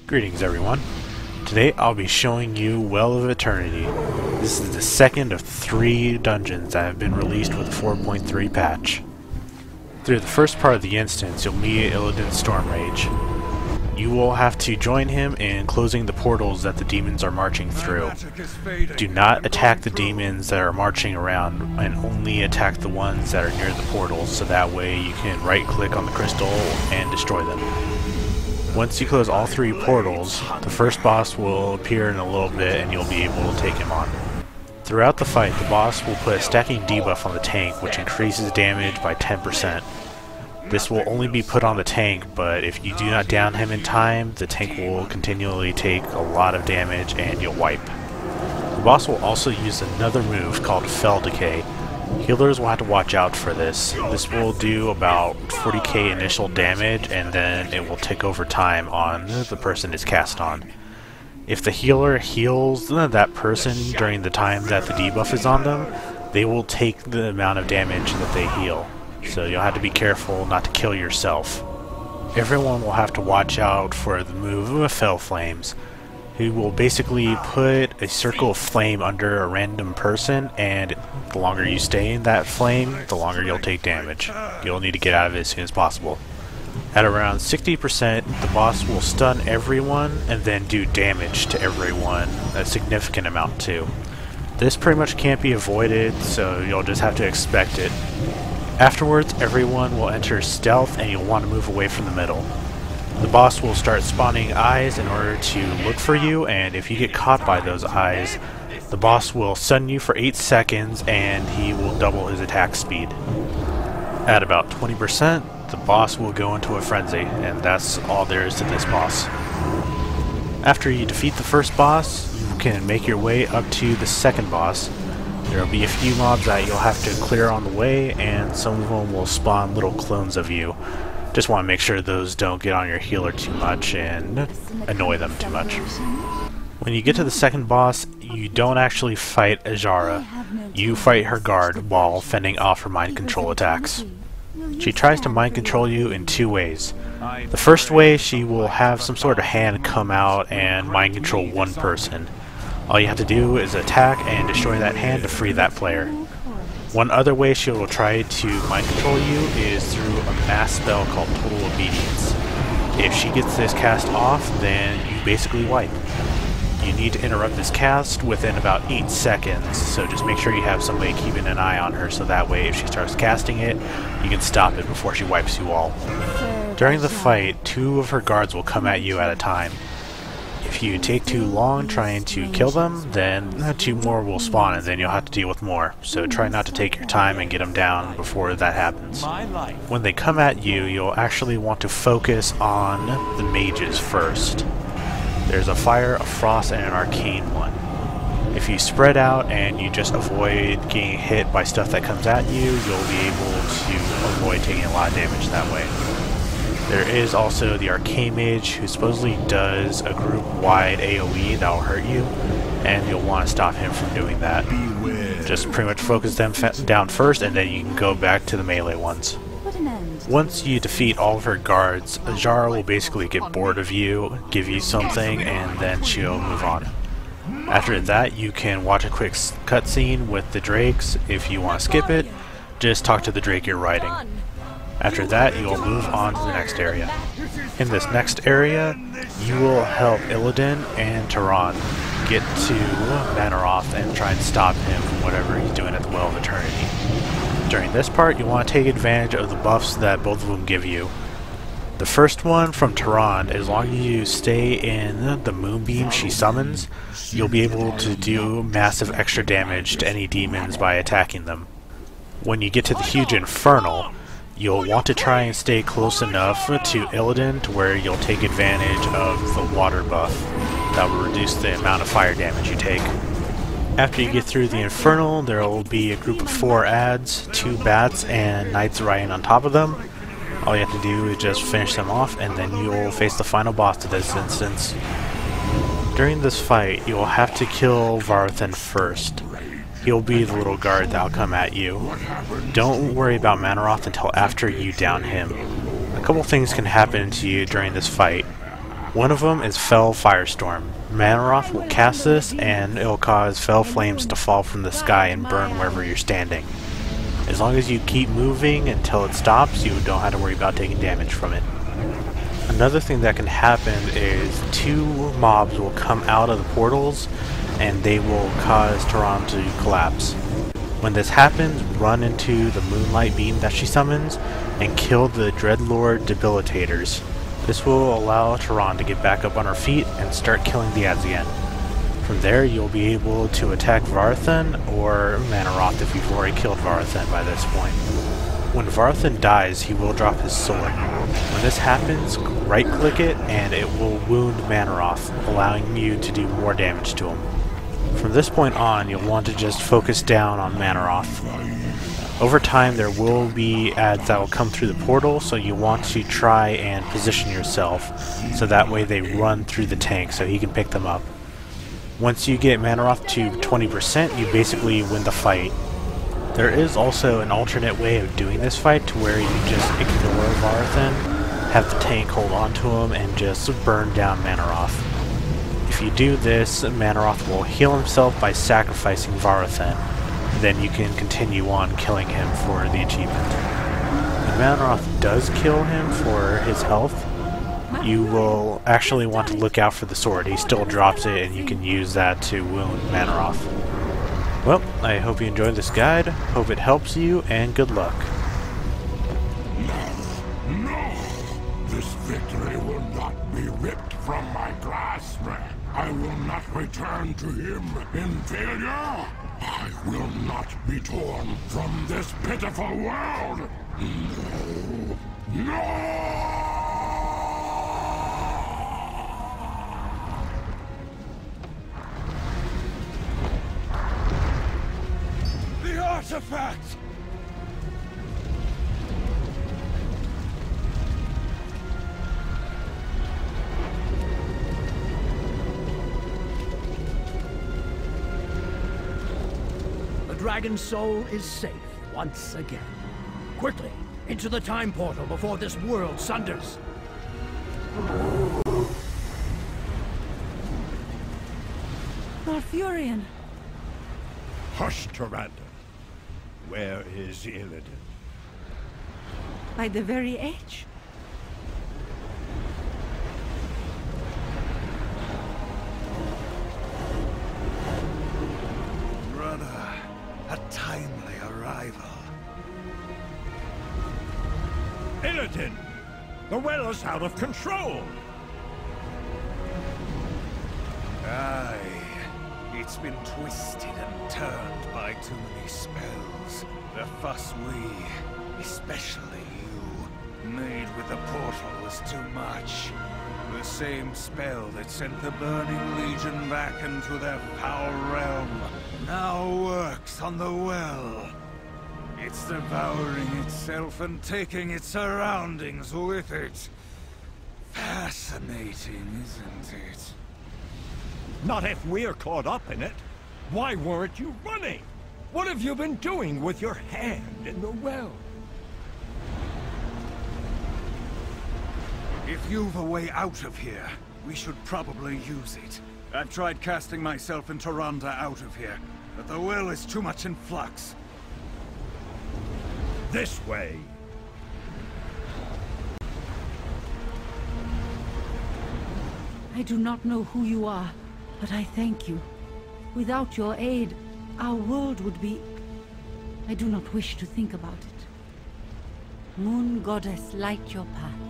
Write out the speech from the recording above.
Greetings everyone. Today I'll be showing you Well of Eternity. This is the second of 3 dungeons that have been released with the 4.3 patch. Through the first part of the instance, you'll meet Illidan's Stormrage. You will have to join him in closing the portals that the demons are marching through. Do not attack the demons that are marching around, and only attack the ones that are near the portals, so that way you can right-click on the crystal and destroy them. Once you close all 3 portals, the first boss will appear in a little bit and you'll be able to take him on. Throughout the fight, the boss will put a stacking debuff on the tank, which increases damage by 10%. This will only be put on the tank, but if you do not down him in time, the tank will continually take a lot of damage and you'll wipe. The boss will also use another move called Fell Decay. Healers will have to watch out for this. This will do about 40k initial damage, and then it will tick over time on the person it's cast on. If the healer heals that person during the time that the debuff is on them, they will take the amount of damage that they heal. So you'll have to be careful not to kill yourself. Everyone will have to watch out for the move Fell Flames, who will basically put a circle of flame under a random person, and the longer you stay in that flame, the longer you'll take damage. You'll need to get out of it as soon as possible. At around 60%, the boss will stun everyone and then do damage to everyone, a significant amount too. This pretty much can't be avoided, so you'll just have to expect it. Afterwards, everyone will enter stealth and you'll want to move away from the middle. The boss will start spawning eyes in order to look for you, and if you get caught by those eyes, the boss will stun you for 8 seconds and he will double his attack speed. At about 20%, the boss will go into a frenzy, and that's all there is to this boss. After you defeat the first boss, you can make your way up to the second boss. There will be a few mobs that you'll have to clear on the way, and some of them will spawn little clones of you. Just want to make sure those don't get on your healer too much and annoy them too much. When you get to the second boss, you don't actually fight Azara. You fight her guard while fending off her mind control attacks. She tries to mind control you in 2 ways. The first way, she will have some sort of hand come out and mind control one person. All you have to do is attack and destroy that hand to free that player. One other way she will try to mind control you is through a mass spell called Total Obedience. If she gets this cast off, then you basically wipe. You need to interrupt this cast within about 8 seconds, so just make sure you have somebody keeping an eye on her so that way if she starts casting it, you can stop it before she wipes you all. During the fight, 2 of her guards will come at you at a time. If you take too long trying to kill them, then 2 more will spawn and then you'll have to deal with more. So try not to take your time and get them down before that happens. When they come at you, you'll actually want to focus on the mages first. There's a fire, a frost, and an arcane one. If you spread out and you just avoid getting hit by stuff that comes at you, you'll be able to avoid taking a lot of damage that way. There is also the Arcane Mage, who supposedly does a group-wide AoE that will hurt you, and you'll want to stop him from doing that. Just pretty much focus them down first, and then you can go back to the melee ones. Once you defeat all of her guards, Azara will basically get bored of you, give you something, and then she'll move on. After that, you can watch a quick cutscene with the drakes. If you want to skip it, just talk to the drake you're riding. After that, you'll move on to the next area. In this next area, you will help Illidan and Peroth'arn get to Varo'then and try and stop him from whatever he's doing at the Well of Eternity. During this part, you want to take advantage of the buffs that both of them give you. The first one from Peroth'arn, as long as you stay in the moonbeam she summons, you'll be able to do massive extra damage to any demons by attacking them. When you get to the huge Infernal, you'll want to try and stay close enough to Illidan to where you'll take advantage of the water buff that will reduce the amount of fire damage you take. After you get through the Infernal, there will be a group of 4 adds, 2 bats, and knights riding on top of them. All you have to do is just finish them off, and then you'll face the final boss of this instance. During this fight, you'll have to kill Varo'then first. He'll be the little guard that'll come at you. Don't worry about Varo'then until after you down him. A couple things can happen to you during this fight. One of them is Fell Firestorm. Manaroth will cast this, and it'll cause fell flames to fall from the sky and burn wherever you're standing. As long as you keep moving until it stops, you don't have to worry about taking damage from it. Another thing that can happen is 2 mobs will come out of the portals, and they will cause Peroth'arn to collapse. When this happens, run into the moonlight beam that she summons, and kill the Dreadlord debilitators. This will allow Peroth'arn to get back up on her feet and start killing the ads again. From there, you'll be able to attack Varo'then or Manaroth if you've already killed Varo'then by this point. When Varo'then dies, he will drop his sword. When this happens, right-click it and it will wound Manaroth, allowing you to do more damage to him. From this point on, you'll want to just focus down on Manaroth. Over time, there will be ads that will come through the portal, so you want to try and position yourself so that way they run through the tank so he can pick them up. Once you get Manaroth to 20%, you basically win the fight. There is also an alternate way of doing this fight to where you just ignore Varo'then, have the tank hold on to him, and just burn down Manaroth. If you do this, Manaroth will heal himself by sacrificing Varo'then. Then you can continue on killing him for the achievement. When Manaroth does kill him for his health, you will actually want to look out for the sword. He still drops it, and you can use that to wound Manaroth. Well, I hope you enjoyed this guide, hope it helps you, and good luck. No! This victory will not be ripped from my grasp. I will not return to him in failure. I will not be torn from this pitiful world. No! No! The artifact! The dragon's soul is safe once again. Quickly, into the time portal before this world sunders. Peroth'arn. Hush, Tyrande. Where is Illidan? By the very edge. Brother, a timely arrival. Illidan! The well is out of control! Aye. It's been twisted and turned by too many spells. The fuss we, especially you, made with the portal was too much. The same spell that sent the Burning Legion back into their foul realm now works on the well. It's devouring itself and taking its surroundings with it. Fascinating, isn't it? Not if we're caught up in it. Why weren't you running? What have you been doing with your hand in the well? If you've a way out of here, we should probably use it. I've tried casting myself and Tyrande out of here, but the well is too much in flux. This way. I do not know who you are, but I thank you. Without your aid, our world would be... I do not wish to think about it. Moon Goddess, light your path.